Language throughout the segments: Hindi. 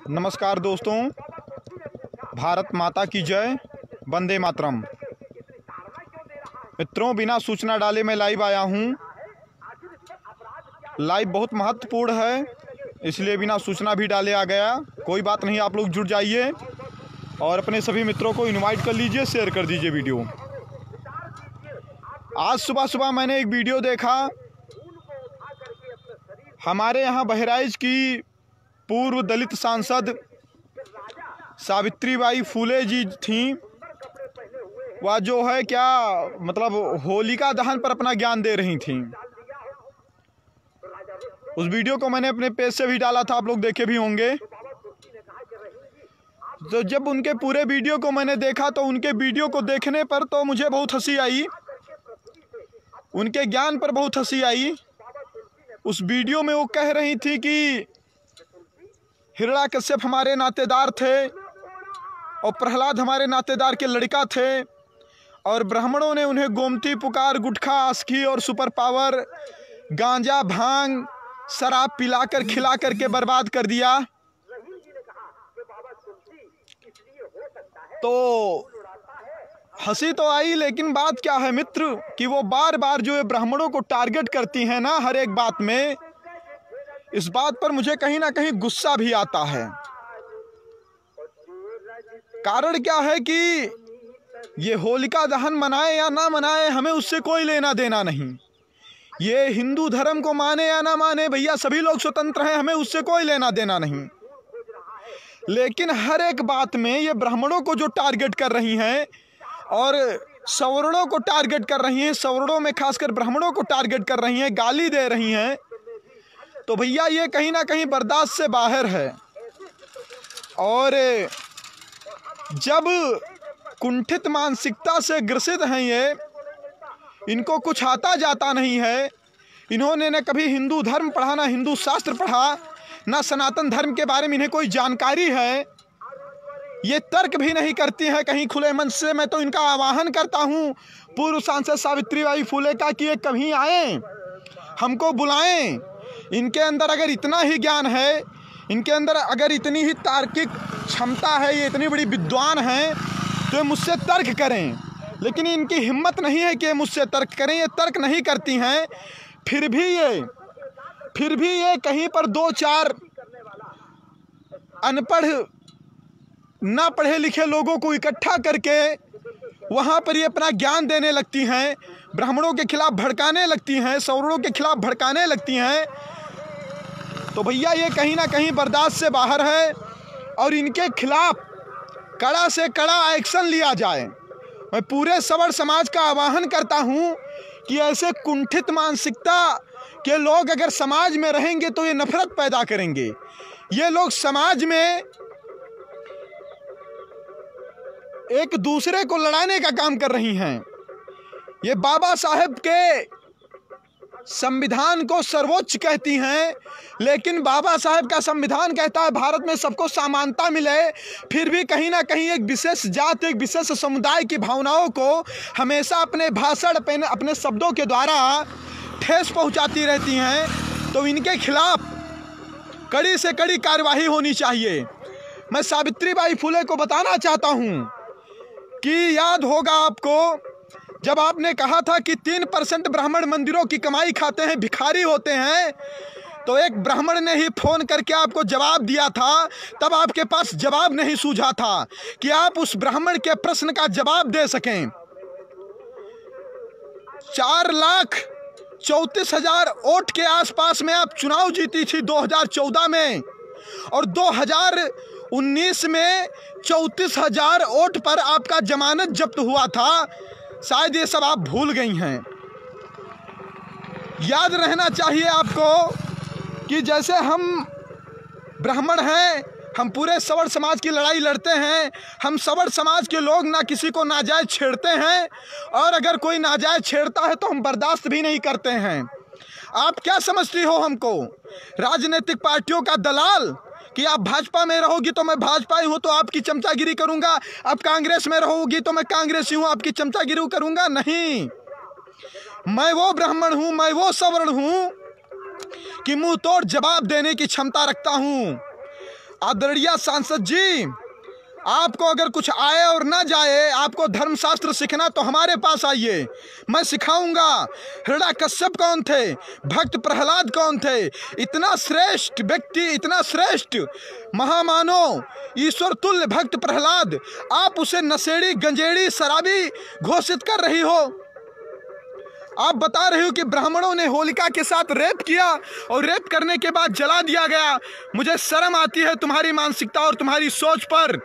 नमस्कार दोस्तों, भारत माता की जय, वंदे मातरम। मित्रों, बिना सूचना डाले मैं लाइव आया हूँ। लाइव बहुत महत्वपूर्ण है, इसलिए बिना सूचना भी डाले आ गया। कोई बात नहीं, आप लोग जुड़ जाइए और अपने सभी मित्रों को इनवाइट कर लीजिए, शेयर कर दीजिए वीडियो। आज सुबह सुबह मैंने एक वीडियो देखा। हमारे यहाँ बहराइच की पूर्व दलित सांसद सावित्रीबाई फुले जी थीं। वह जो है क्या मतलब होलिका दहन पर अपना ज्ञान दे रही थीं। उस वीडियो को मैंने अपने पेज से भी डाला था, आप लोग देखे भी होंगे। तो जब उनके पूरे वीडियो को मैंने देखा तो उनके वीडियो को देखने पर तो मुझे बहुत हंसी आई, उनके ज्ञान पर बहुत हंसी आई। उस वीडियो में वो कह रही थी कि हिरण्याकश्यप हमारे नातेदार थे और प्रहलाद हमारे नातेदार के लड़का थे, और ब्राह्मणों ने उन्हें गोमती, पुकार, गुटखा, आस्की और सुपर पावर, गांजा, भांग, शराब पिलाकर खिला करके बर्बाद कर दिया। तो हंसी तो आई, लेकिन बात क्या है मित्र कि वो बार बार जो है ब्राह्मणों को टारगेट करती हैं ना हर एक बात में। इस बात पर मुझे कहीं ना कहीं गुस्सा भी आता है। कारण क्या है कि ये होलिका दहन मनाए या ना मनाए, हमें उससे कोई लेना देना नहीं। ये हिंदू धर्म को माने या ना माने, भैया सभी लोग स्वतंत्र हैं, हमें उससे कोई लेना देना नहीं। लेकिन हर एक बात में ये ब्राह्मणों को जो टारगेट कर रही हैं और सवर्णों को टारगेट कर रही हैं, सवर्णों में खासकर ब्राह्मणों को टारगेट कर रही हैं, गाली दे रही हैं, तो भैया ये कहीं ना कहीं बर्दाश्त से बाहर है। और जब कुंठित मानसिकता से ग्रसित हैं ये, इनको कुछ आता जाता नहीं है। इन्होंने न कभी हिंदू धर्म पढ़ा, ना हिंदू शास्त्र पढ़ा, ना सनातन धर्म के बारे में इन्हें कोई जानकारी है। ये तर्क भी नहीं करती हैं कहीं खुले मन से। मैं तो इनका आह्वान करता हूँ पूर्व सांसद सावित्रीबाई फुले का कि ये कभी आएँ, हमको बुलाएं। इनके अंदर अगर इतना ही ज्ञान है, इनके अंदर अगर इतनी ही तार्किक क्षमता है, ये इतनी बड़ी विद्वान हैं, तो ये मुझसे तर्क करें। लेकिन इनकी हिम्मत नहीं है कि ये मुझसे तर्क करें, ये तर्क नहीं करती हैं। फिर भी ये कहीं पर दो चार अनपढ़, ना पढ़े लिखे लोगों को इकट्ठा करके वहाँ पर ये अपना ज्ञान देने लगती हैं, ब्राह्मणों के खिलाफ भड़काने लगती हैं, सवर्णों के खिलाफ भड़काने लगती हैं। तो भैया ये कहीं ना कहीं बर्दाश्त से बाहर है और इनके खिलाफ कड़ा से कड़ा एक्शन लिया जाए। मैं पूरे सवर्ण समाज का आह्वान करता हूँ कि ऐसे कुंठित मानसिकता के लोग अगर समाज में रहेंगे तो ये नफरत पैदा करेंगे। ये लोग समाज में एक दूसरे को लड़ाने का काम कर रही हैं। ये बाबा साहेब के संविधान को सर्वोच्च कहती हैं, लेकिन बाबा साहेब का संविधान कहता है भारत में सबको समानता मिले। फिर भी कहीं ना कहीं एक विशेष जाति, एक विशेष समुदाय की भावनाओं को हमेशा अपने भाषण, अपने शब्दों के द्वारा ठेस पहुंचाती रहती हैं। तो इनके खिलाफ कड़ी से कड़ी कार्यवाही होनी चाहिए। मैं सावित्रीबाई फुले को बताना चाहता हूं कि याद होगा आपको, जब आपने कहा था कि 3% ब्राह्मण मंदिरों की कमाई खाते हैं, भिखारी होते हैं, तो एक ब्राह्मण ने ही फोन करके आपको जवाब दिया था। तब आपके पास जवाब नहीं सूझा था कि आप उस ब्राह्मण के प्रश्न का जवाब दे सकें। 4,34,000 वोट के आसपास में आप चुनाव जीती थी 2014 में, और 2019 में 34,000 वोट पर आपका जमानत जब्त हुआ था। शायद ये सब आप भूल गई हैं। याद रहना चाहिए आपको कि जैसे हम ब्राह्मण हैं, हम पूरे सवर्ण समाज की लड़ाई लड़ते हैं। हम सवर्ण समाज के लोग ना किसी को नाजायज छेड़ते हैं, और अगर कोई नाजायज छेड़ता है तो हम बर्दाश्त भी नहीं करते हैं। आप क्या समझती हो हमको, राजनीतिक पार्टियों का दलाल, कि आप भाजपा में रहोगी तो मैं भाजपाई हूँ तो आपकी चमचागिरी करूँगा, आप कांग्रेस में रहोगी तो मैं कांग्रेसी हूँ आपकी चमचागिरी करूँगा? नहीं, मैं वो ब्राह्मण हूँ, मैं वो सवर्ण हूँ कि मुंह तोड़ जवाब देने की क्षमता रखता हूँ। आदरणीय सांसद जी, आपको अगर कुछ आए और ना जाए, आपको धर्मशास्त्र सीखना तो हमारे पास आइए, मैं सिखाऊंगा। हिरण्यकश्यप कौन थे, भक्त प्रहलाद कौन थे, इतना श्रेष्ठ व्यक्ति, इतना श्रेष्ठ महामानव ईश्वर तुल्य भक्त प्रहलाद, आप उसे नशेड़ी, गंजेड़ी, शराबी घोषित कर रही हो। आप बता रहे हो कि ब्राह्मणों ने होलिका के साथ रेप किया और रेप करने के बाद जला दिया गया। मुझे शर्म आती है तुम्हारी मानसिकता और तुम्हारी सोच पर।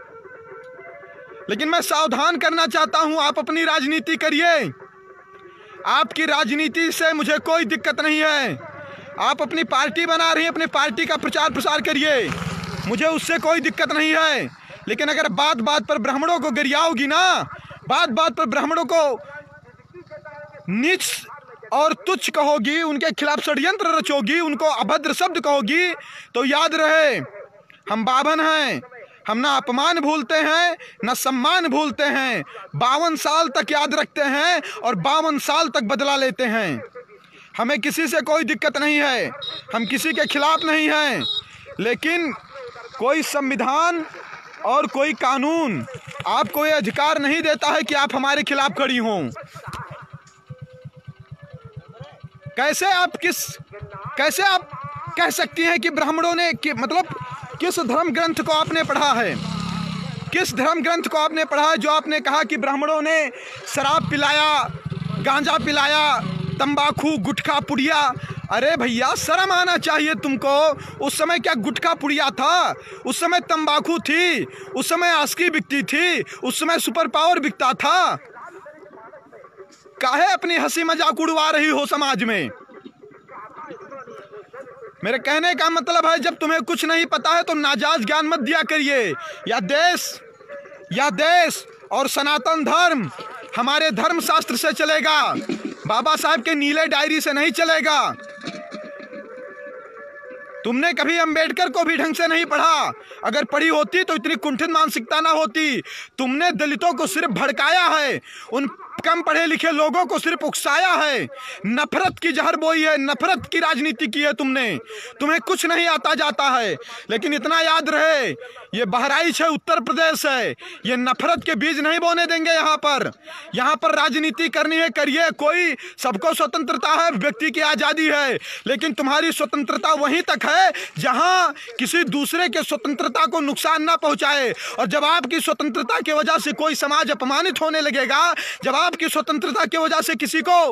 लेकिन मैं सावधान करना चाहता हूं, आप अपनी राजनीति करिए, आपकी राजनीति से मुझे कोई दिक्कत नहीं है। आप अपनी पार्टी बना रही हैं, अपनी पार्टी का प्रचार प्रसार करिए, मुझे उससे कोई दिक्कत नहीं है। लेकिन अगर बात बात पर ब्राह्मणों को गरियाओगी ना, बात बात पर ब्राह्मणों को नीच और तुच्छ कहोगी, उनके खिलाफ षड्यंत्र रचोगी, उनको अभद्र शब्द कहोगी, तो याद रहे हम बाभन हैं, हम ना अपमान भूलते हैं ना सम्मान भूलते हैं। 52 साल तक याद रखते हैं और 52 साल तक बदला लेते हैं। हमें किसी से कोई दिक्कत नहीं है, हम किसी के खिलाफ नहीं हैं, लेकिन कोई संविधान और कोई कानून आपको ये अधिकार नहीं देता है कि आप हमारे खिलाफ खड़ी हों। कैसे आप कह सकती हैं कि ब्राह्मणों ने मतलब किस धर्म ग्रंथ को आपने पढ़ा है, किस धर्म ग्रंथ को आपने पढ़ा है जो आपने कहा कि ब्राह्मणों ने शराब पिलाया, गांजा पिलाया, तंबाकू, गुटखा, पुड़िया। अरे भैया शर्म आना चाहिए तुमको। उस समय क्या गुटखा पुड़िया था, उस समय तंबाकू थी, उस समय आस्की बिकती थी, उस समय सुपर पावर बिकता था। काहे अपनी हंसी मजाक उड़वा रही हो समाज में? मेरे कहने का मतलब है, जब तुम्हें कुछ नहीं पता है तो नाजायज ज्ञान मत दिया करिए। या देश और सनातन धर्म हमारे धर्म शास्त्र से चलेगा, बाबा साहब के नीले डायरी से नहीं चलेगा। तुमने कभी अंबेडकर को भी ढंग से नहीं पढ़ा, अगर पढ़ी होती तो इतनी कुंठित मानसिकता ना होती। तुमने दलितों को सिर्फ भड़काया है, उन कम पढ़े लिखे लोगों को सिर्फ उकसाया है, नफरत की जहर बोई है, नफरत की राजनीति की है तुमने। तुम्हें कुछ नहीं आता जाता है। लेकिन इतना याद रहे, ये बहराइच है, उत्तर प्रदेश है, ये नफरत के बीज नहीं बोने देंगे। यहाँ पर राजनीति करनी है करिए, कोई सबको स्वतंत्रता है, व्यक्ति की आज़ादी है, लेकिन तुम्हारी स्वतंत्रता वहीं तक है जहां किसी दूसरे के स्वतंत्रता को नुकसान ना पहुंचाए। और जब आपकी स्वतंत्रता की वजह से कोई समाज अपमानित होने लगेगा, जब आपकी स्वतंत्रता की वजह से किसी को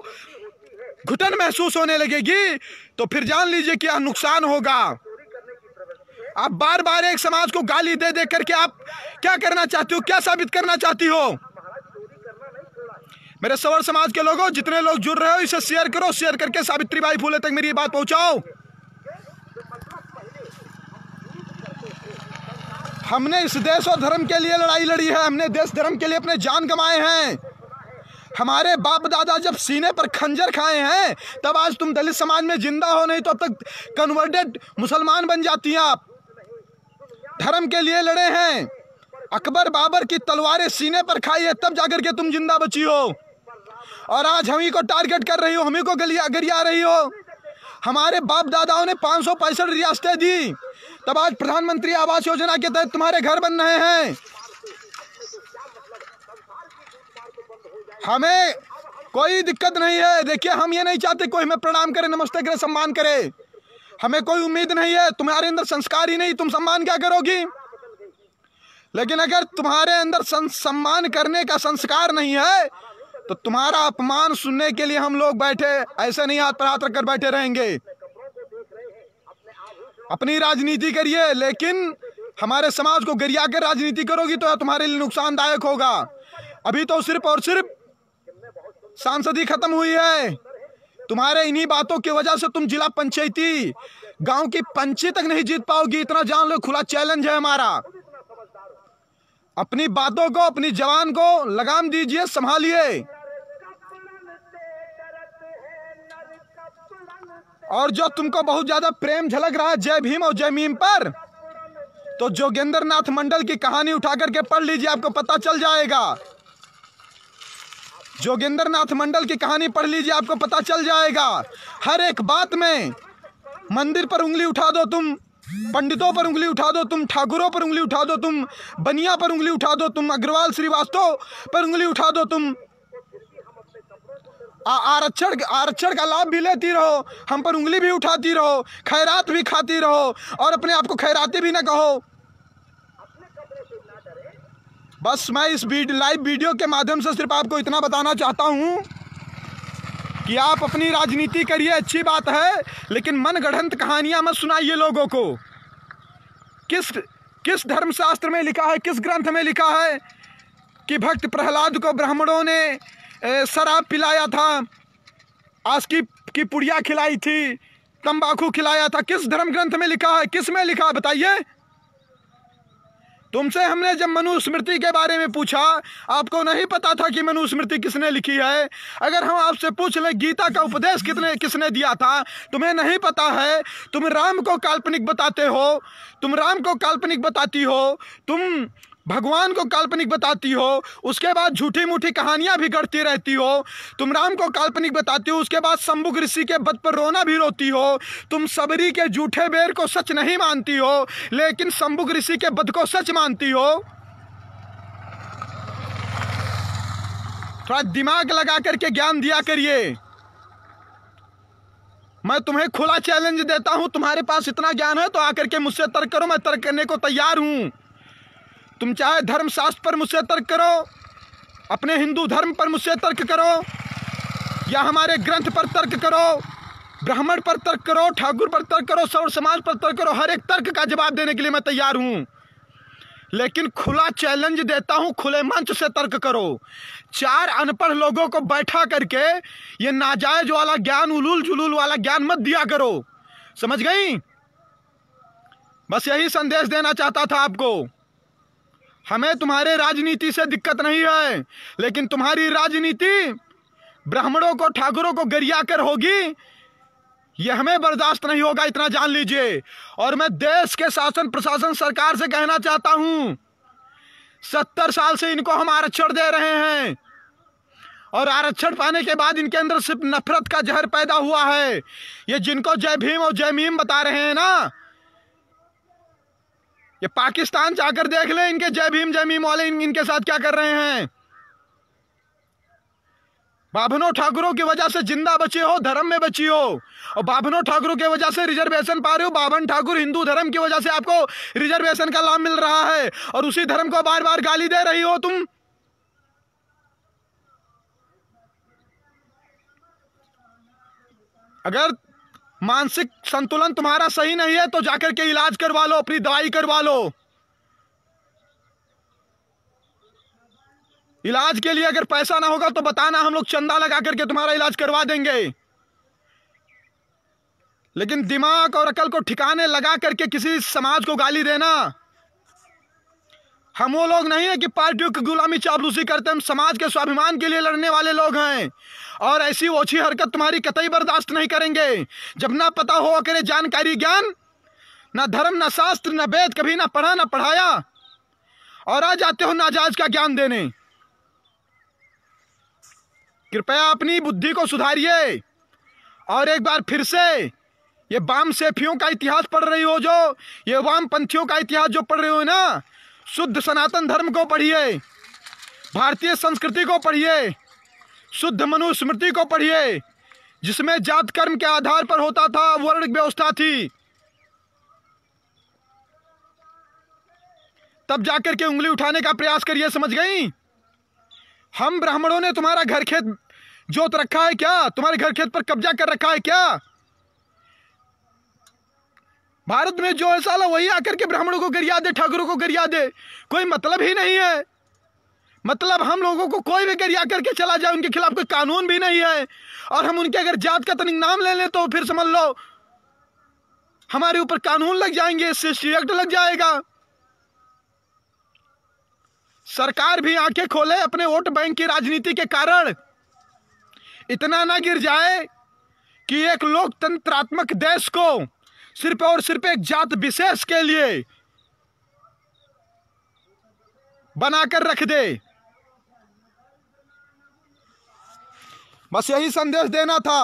घुटन महसूस होने लगेगी, तो फिर जान लीजिए क्या नुकसान होगा। आप बार बार एक समाज को गाली दे दे करके आप क्या करना चाहती हो, क्या साबित करना चाहती हो? मेरे सवर समाज के लोगों, जितने लोग जुड़ रहे हो इसे शेयर करो, शेयर करके सावित्रीबाई फुले तक मेरी बात पहुंचाओ। हमने इस देश और धर्म के लिए लड़ाई लड़ी है, हमने देश धर्म के लिए अपने जान गंवाए हैं। हमारे बाप दादा जब सीने पर खंजर खाए हैं तब आज तुम दलित समाज में जिंदा हो, नहीं तो अब तक कन्वर्टेड मुसलमान बन जाती हैं। आप धर्म के लिए लड़े हैं, अकबर बाबर की तलवारें सीने पर खाई है तब जाकर के तुम जिंदा बची हो, और आज हम ही को टारगेट कर रही हो, हम ही को गरिया रही हो। हमारे बाप दादाओं ने 565 रियासतें दी, तब आज प्रधानमंत्री आवास योजना के तहत तुम्हारे घर बन रहे हैं। हमें कोई दिक्कत नहीं है। देखिए, हम ये नहीं चाहते कोई हमें प्रणाम करे, नमस्ते करे, सम्मान करे, हमें कोई उम्मीद नहीं है। तुम्हारे अंदर संस्कार ही नहीं, तुम सम्मान क्या करोगी? लेकिन अगर तुम्हारे अंदर सम्मान करने का संस्कार नहीं है तो तुम्हारा अपमान सुनने के लिए हम लोग बैठे ऐसे नहीं हाथ पर हाथ रखकर बैठे रहेंगे। अपनी राजनीति करिए, लेकिन हमारे समाज को गरिया कर राजनीति करोगी तो तुम्हारे लिए नुकसानदायक होगा। अभी तो सिर्फ और सिर्फ सांसदी खत्म हुई है, तुम्हारे इन्हीं बातों की वजह से तुम जिला पंचायती, गांव की पंची तक नहीं जीत पाओगी, इतना जान लो। खुला चैलेंज है हमारा। अपनी बातों को, अपनी जवान को लगाम दीजिए, संभालिए। और जो तुमको बहुत ज्यादा प्रेम झलक रहा है जय भीम और जय मीम पर, तो जोगेंद्र नाथ मंडल की कहानी उठा करके पढ़ लीजिए, आपको पता चल जाएगा। जोगेंद्र नाथ मंडल की कहानी पढ़ लीजिए, आपको पता चल जाएगा। हर एक बात में मंदिर पर उंगली उठा दो तुम, पंडितों पर उंगली उठा दो, तुम ठाकुरों पर उंगली उठा दो, तुम बनिया पर उंगली उठा दो, तुम अग्रवाल श्रीवास्तव पर उंगली उठा दो, तुम आरक्षण का लाभ भी लेती रहो, हम पर उंगली भी उठाती रहो, खैरात भी खाती रहो और अपने आप को खैराती भी ना कहो। बस मैं इस लाइव वीडियो के माध्यम से सिर्फ आपको इतना बताना चाहता हूं कि आप अपनी राजनीति करिए, अच्छी बात है, लेकिन मनगढ़ंत कहानियां मत सुनाइए लोगों को। किस धर्मशास्त्र में लिखा है, किस ग्रंथ में लिखा है कि भक्त प्रहलाद को ब्राह्मणों ने शराब पिलाया था, आस्की की पुड़िया खिलाई थी, तंबाकू खिलाया था? किस धर्म ग्रंथ में लिखा है, किस में लिखा है बताइए? तुमसे हमने जब मनुस्मृति के बारे में पूछा, आपको नहीं पता था कि मनुस्मृति किसने लिखी है। अगर हम आपसे पूछ लें गीता का उपदेश किसने दिया था, तुम्हें नहीं पता है। तुम राम को काल्पनिक बताते हो, तुम राम को काल्पनिक बताती हो, तुम भगवान को काल्पनिक बताती हो, उसके बाद झूठी मूठी कहानियां भी गढ़ती रहती हो। तुम राम को काल्पनिक बताती हो, उसके बाद शंभुक ऋषि के वध पर रोना भी रोती हो। तुम सबरी के झूठे बेर को सच नहीं मानती हो, लेकिन शंभुक ऋषि के वध को सच मानती हो। थोड़ा दिमाग लगा करके ज्ञान दिया करिए। मैं तुम्हें खुला चैलेंज देता हूं, तुम्हारे पास इतना ज्ञान है तो आकर के मुझसे तर्क करो, मैं तर्क करने को तैयार हूं। तुम चाहे धर्मशास्त्र पर मुझसे तर्क करो, अपने हिंदू धर्म पर मुझसे तर्क करो, या हमारे ग्रंथ पर तर्क करो, ब्राह्मण पर तर्क करो, ठाकुर पर तर्क करो, सौर समाज पर तर्क करो, हर एक तर्क का जवाब देने के लिए मैं तैयार हूं। लेकिन खुला चैलेंज देता हूं, खुले मंच से तर्क करो। 4 अनपढ़ लोगों को बैठा करके ये नाजायज वाला ज्ञान, उलूल जुलूल वाला ज्ञान मत दिया करो, समझ गई? बस यही संदेश देना चाहता था आपको। हमें तुम्हारे राजनीति से दिक्कत नहीं है, लेकिन तुम्हारी राजनीति ब्राह्मणों को, ठाकुरों को गरिया कर होगी, यह हमें बर्दाश्त नहीं होगा, इतना जान लीजिए। और मैं देश के शासन प्रशासन सरकार से कहना चाहता हूं, 70 साल से इनको हम आरक्षण दे रहे हैं और आरक्षण पाने के बाद इनके अंदर सिर्फ नफरत का जहर पैदा हुआ है। ये जिनको जय भीम और जय मीम बता रहे हैं ना, ये पाकिस्तान जाकर देख ले, इनके जय भीम जय मीम वाले इनके साथ क्या कर रहे हैं। बाभनों ठाकुरों की वजह से जिंदा बचे हो, धर्म में बची हो, और बाभनों ठाकुरों की वजह से रिजर्वेशन पा रहे हो। बाभन ठाकुर हिंदू धर्म की वजह से आपको रिजर्वेशन का लाभ मिल रहा है, और उसी धर्म को बार बार गाली दे रही हो तुम। अगर मानसिक संतुलन तुम्हारा सही नहीं है तो जाकर के इलाज करवा लो, अपनी दवाई करवा लो। इलाज के लिए अगर पैसा ना होगा तो बताना, हम लोग चंदा लगा करके तुम्हारा इलाज करवा देंगे। लेकिन दिमाग और अकल को ठिकाने लगा करके किसी समाज को गाली देना, हम वो लोग नहीं है कि पार्टियों की गुलामी चापलूसी करते, हम समाज के स्वाभिमान के लिए लड़ने वाले लोग हैं। और ऐसी ओछी हरकत तुम्हारी कतई बर्दाश्त नहीं करेंगे। जब ना पता हो करे जानकारी ज्ञान, ना धर्म ना शास्त्र ना वेद कभी ना पढ़ा ना पढ़ाया, और आ जाते हो नाजायज का ज्ञान देने। कृपया अपनी बुद्धि को सुधारिए। और एक बार फिर से ये वाम सेफियों का इतिहास पढ़ रही हो, जो ये वाम पंथियों का इतिहास जो पढ़ रहे हो ना, शुद्ध सनातन धर्म को पढ़िए, भारतीय संस्कृति को पढ़िए, शुद्ध मनुस्मृति को पढ़िए, जिसमें जात कर्म के आधार पर होता था, वर्ण व्यवस्था थी। तब जाकर के उंगली उठाने का प्रयास करिए, समझ गई? हम ब्राह्मणों ने तुम्हारा घर खेत जोत रखा है क्या? तुम्हारे घर खेत पर कब्जा कर रखा है क्या? भारत में जो है साला वही आकर के ब्राह्मणों को गरिया दे, ठाकुरों को गरिया दे, कोई मतलब ही नहीं है। मतलब हम लोगों को कोई भी गरिया करके चला जाए, उनके खिलाफ कोई कानून भी नहीं है, और हम उनके अगर जात का तनिक नाम ले लें तो फिर समझ लो हमारे ऊपर कानून लग जाएंगे, SC एक्ट लग जाएगा। सरकार भी आंखें खोले, अपने वोट बैंक की राजनीति के कारण इतना ना गिर जाए कि एक लोकतंत्रात्मक देश को सिर्फ और सिर्फ एक जात विशेष के लिए बनाकर रख दे। बस यही संदेश देना था।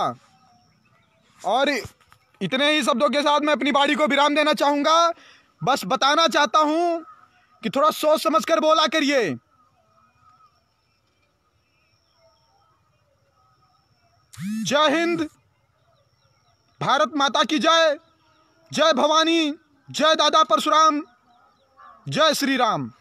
और इतने ही शब्दों के साथ मैं अपनी बाड़ी को विराम देना चाहूंगा। बस बताना चाहता हूं कि थोड़ा सोच समझ कर बोला करिए। जय हिंद, भारत माता की जय, जय भवानी, जय दादा परशुराम, जय श्री राम।